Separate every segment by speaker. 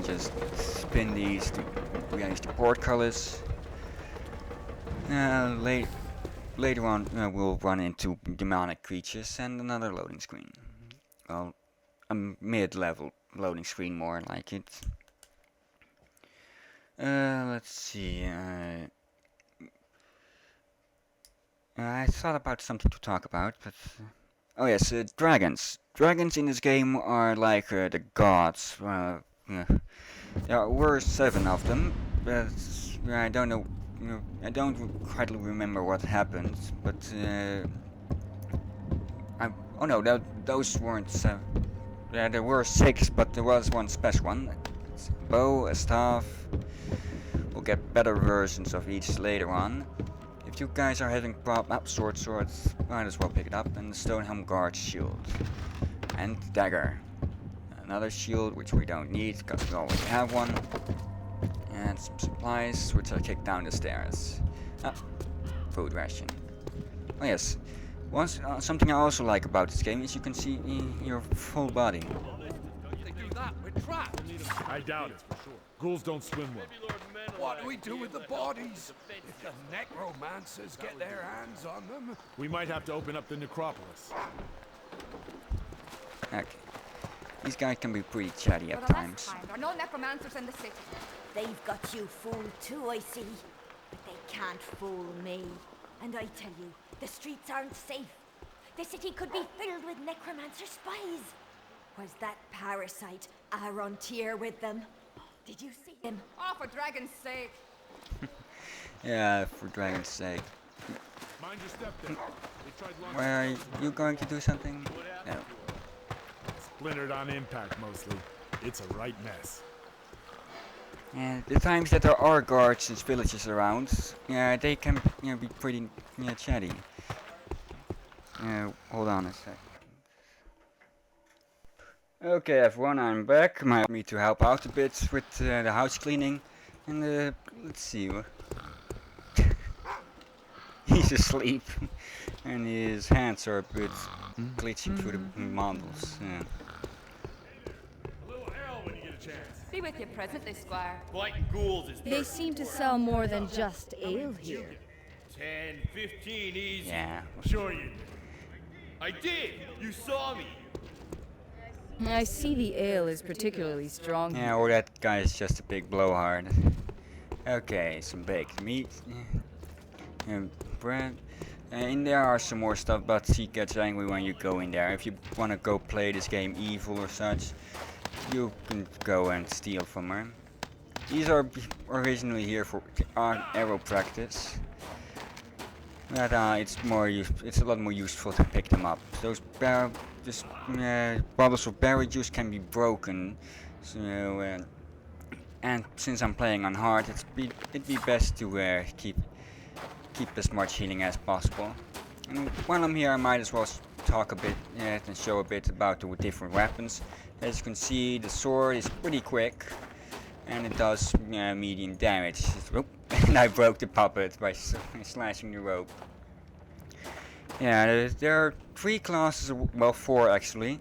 Speaker 1: just spin these to rearrange the portcullis. Later on we'll run into demonic creatures and another loading screen. Well, a mid-level loading screen more like it. Let's see. I thought about something to talk about, but oh yes, dragons. Dragons in this game are like the gods. There were 7 of them, but I don't know. I don't quite remember what happened, but oh no, those weren't 7. Yeah, there were 6, but there was one special one. It's a bow, a staff. We'll get better versions of each later on. If you guys are having swords, might as well pick it up. And the Stonehelm Guard shield. And dagger. Another shield, which we don't need, because we already have one. And some supplies, which I kick down the stairs. Food ration. Oh yes. Something I also like about this game is you can see your full body.
Speaker 2: They do that with traps.
Speaker 3: I doubt it. Ghouls don't swim well.
Speaker 2: What do we do with the bodies? If the necromancers get their hands on them?
Speaker 3: We might have to open up the necropolis.
Speaker 1: Okay. These guys can be pretty chatty at times.
Speaker 4: There are no necromancers in the city.
Speaker 5: They've got you fooled too, I see. But they can't fool me. And I tell you, the streets aren't safe. The city could be filled with necromancer spies. Was that parasite Arontier with them? Did you see him?
Speaker 4: Oh, for dragon's sake.
Speaker 1: Yeah, for dragon's sake.
Speaker 3: Mind your step there.
Speaker 1: Where are you going to do something? No.
Speaker 3: Splintered on impact mostly. It's a right mess.
Speaker 1: And the times that there are guards and villages around, yeah, they can be pretty chatty. Hold on a sec. Okay everyone, I'm back. Might me to help out a bit with the house cleaning. And let's see. He's asleep. And his hands are a bit glitching through the models. Yeah.
Speaker 3: A little hell when you get a chance.
Speaker 4: Be with you presently, Squire.
Speaker 6: Fighting ghouls is
Speaker 7: They seem to sell more than just ale here.
Speaker 6: 10, 15 easy.
Speaker 1: Yeah.
Speaker 3: Sure you did.
Speaker 6: I did. You saw me.
Speaker 7: I see the ale is particularly strong.
Speaker 1: Yeah, or that guy is just a big blowhard. Okay, some baked meat. And bread. In there are some more stuff, but she gets angry when you go in there. If you want to go play this game evil or such, you can go and steal from her. These are originally here for arrow practice. But it's a lot more useful to pick them up. Those bottles of berry juice can be broken, so and since I'm playing on hard, it'd be best to keep as much healing as possible. And while I'm here, I might as well talk a bit and show a bit about the different weapons. As you can see, the sword is pretty quick, and it does medium damage. And I broke the puppet by slashing the rope. Yeah, there are 3 classes, well 4 actually.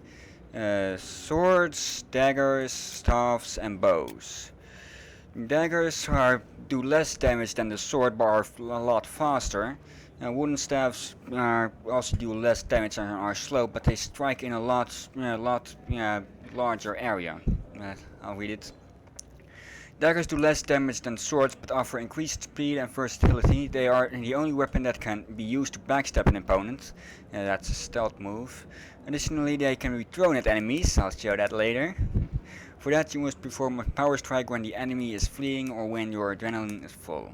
Speaker 1: Swords, daggers, staffs and bows. Daggers do less damage than the sword, but are a lot faster. Wooden staffs also do less damage and are slow, but they strike in a lot larger area. I'll read it. Daggers do less damage than swords, but offer increased speed and versatility. They are the only weapon that can be used to backstab an opponent. That's a stealth move. Additionally, they can be thrown at enemies. I'll show that later. For that, you must perform a power strike when the enemy is fleeing or when your adrenaline is full.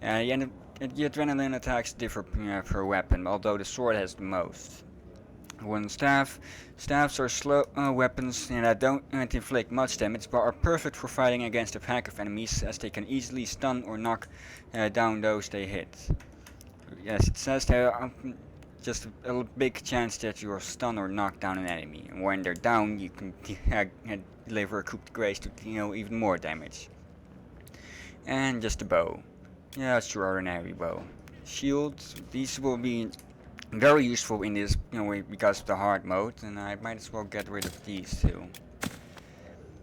Speaker 1: The adrenaline attacks differ per weapon, although the sword has the most. Wooden staffs are slow weapons that don't inflict much damage, but are perfect for fighting against a pack of enemies, as they can easily stun or knock down those they hit. Yes, it says there are just a big chance that you'll stun or knock down an enemy, and when they're down, you can deliver a coup de grace to even more damage. And just a bow. Yeah, it's your ordinary bow. Shields. These will be very useful in this, because of the hard mode, and I might as well get rid of these too.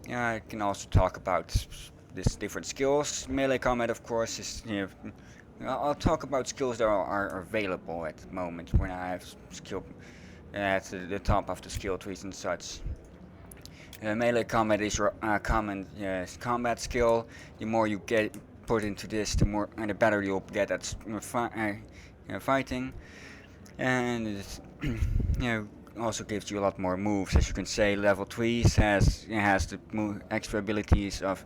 Speaker 1: I can also talk about this different skills. Melee combat, of course, is I'll talk about skills that are available at the moment when I have skill at the top of the skill trees and such. Melee combat is your common combat skill. The more you get put into this, the more and the better you'll get at fighting, and it also gives you a lot more moves. As you can say, level 3 has the extra abilities of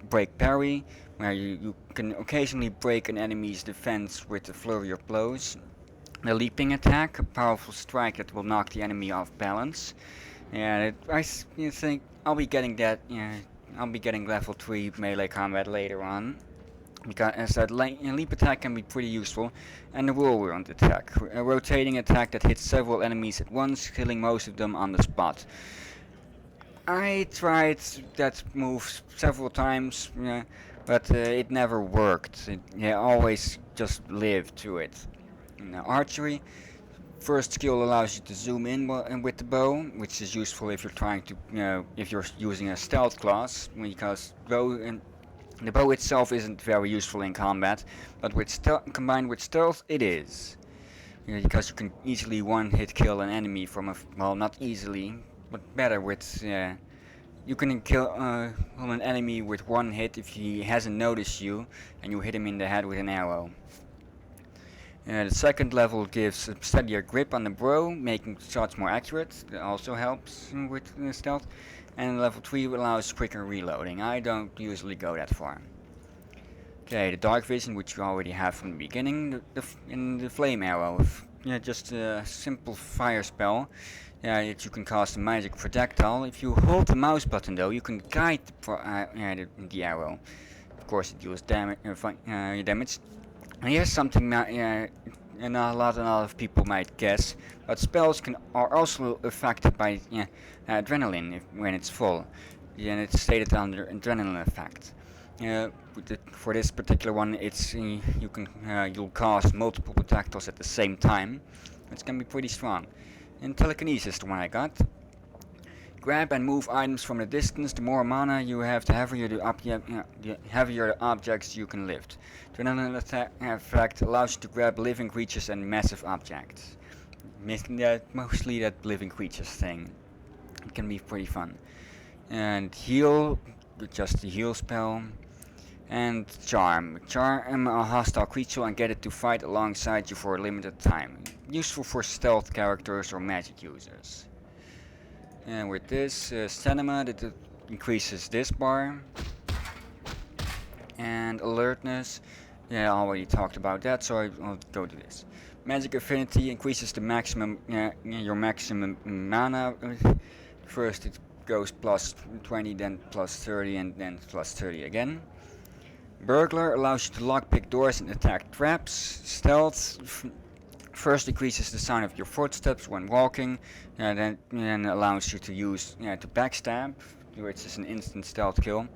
Speaker 1: break parry, where you can occasionally break an enemy's defense with a flurry of blows. The leaping attack, a powerful strike that will knock the enemy off balance. Yeah, think I'll be getting that. Yeah, I'll be getting level 3 melee combat later on, because as that leap attack can be pretty useful, and the whirlwind attack, a rotating attack that hits several enemies at once, killing most of them on the spot. I tried that move several times, but it never worked. I always just lived to it. Archery. First skill allows you to zoom in with the bow, which is useful if you're trying to, if you're using a stealth class, because the bow itself isn't very useful in combat, but combined with stealth, it is. Because you can easily one-hit kill an enemy from well, not easily, but better with, you can kill an enemy with one hit if he hasn't noticed you, and you hit him in the head with an arrow. The second level gives a steadier grip on the bow, making shots more accurate. That also helps with stealth. And level 3 allows quicker reloading. I don't usually go that far. Okay, the dark vision, which you already have from the beginning. In the flame arrow, just a simple fire spell. That you can cast a magic projectile. If you hold the mouse button, though, you can guide the arrow. Of course, it deals damage. And here's something that a lot of people might guess, but spells are also affected by adrenaline when it's full, and it's stated under adrenaline effect. For this particular one, you'll cast multiple projectiles at the same time. It's gonna be pretty strong. And telekinesis, the one I got. Grab and move items from a distance. The more mana you have, the heavier the objects you can lift. Adrenaline effect allows you to grab living creatures and massive objects. Mostly that living creatures thing. It can be pretty fun. And heal, just the heal spell. And charm. Charm a hostile creature and get it to fight alongside you for a limited time. Useful for stealth characters or magic users. And with this stamina, it increases this bar. And alertness, I already talked about that, so I'll go to this. Magic affinity increases the maximum, your maximum mana. First it goes plus 20, then plus 30, and then plus 30 again. Burglar allows you to lockpick doors and attack traps. Stealth first decreases the sound of your footsteps when walking, then allows you to use to backstab, which is an instant stealth kill.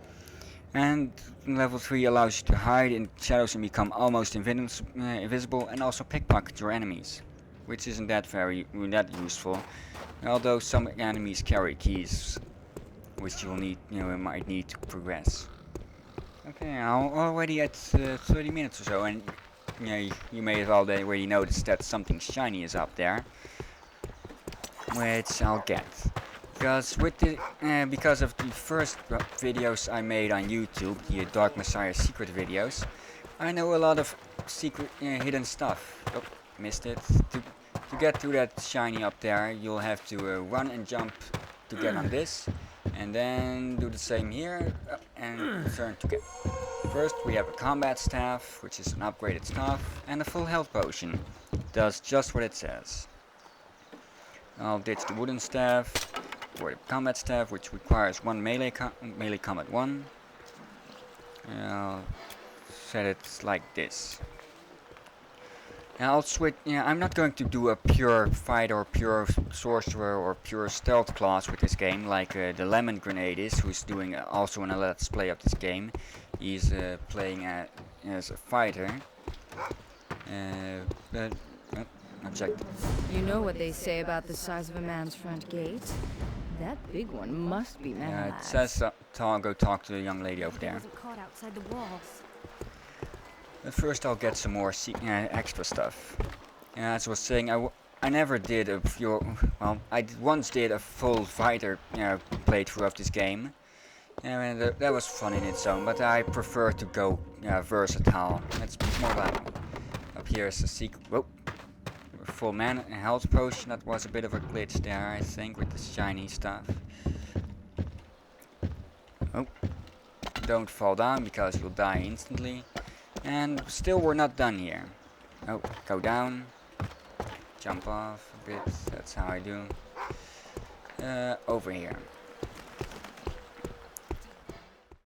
Speaker 1: And level 3 allows you to hide in shadows and become almost invisible, and also pickpocket your enemies, which isn't that useful. Although some enemies carry keys, which you'll need, might need to progress. Okay, I'm already at 30 minutes or so, and you may have already noticed that something shiny is up there, which I'll get. Because of the first videos I made on YouTube, the Dark Messiah secret videos, I know a lot of secret hidden stuff. Oh, missed it. To get to that shiny up there, you'll have to run and jump to get on this, and then do the same here and turn to get. First we have a combat staff, which is an upgraded staff, and a full health potion. It does just what it says. I'll ditch the wooden staff for the combat staff, which requires one melee combat 1. I'll set it like this. And I'll switch. I'm not going to do a pure fight or pure sorcerer or pure stealth class with this game, like the Lemon Grenade is, who's doing also a let's play of this game. He's playing as a fighter.
Speaker 7: You know what they say about the size of a man's front gate? That big one must be Menelag.
Speaker 1: It says go talk to the young lady over there.
Speaker 5: Wasn't caught outside the walls.
Speaker 1: But first I'll get some more extra stuff. As I was saying, I never did a pure... Well, once did a full fighter playthrough of this game. And that was fun in its own, but I prefer to go versatile. It's more like... Up here is a secret... Whoa! Full man health potion. That was a bit of a glitch there, I think, with the shiny stuff. Oh. Don't fall down because you'll die instantly. And still we're not done here. Oh, go down. Jump off a bit. That's how I do. Over here.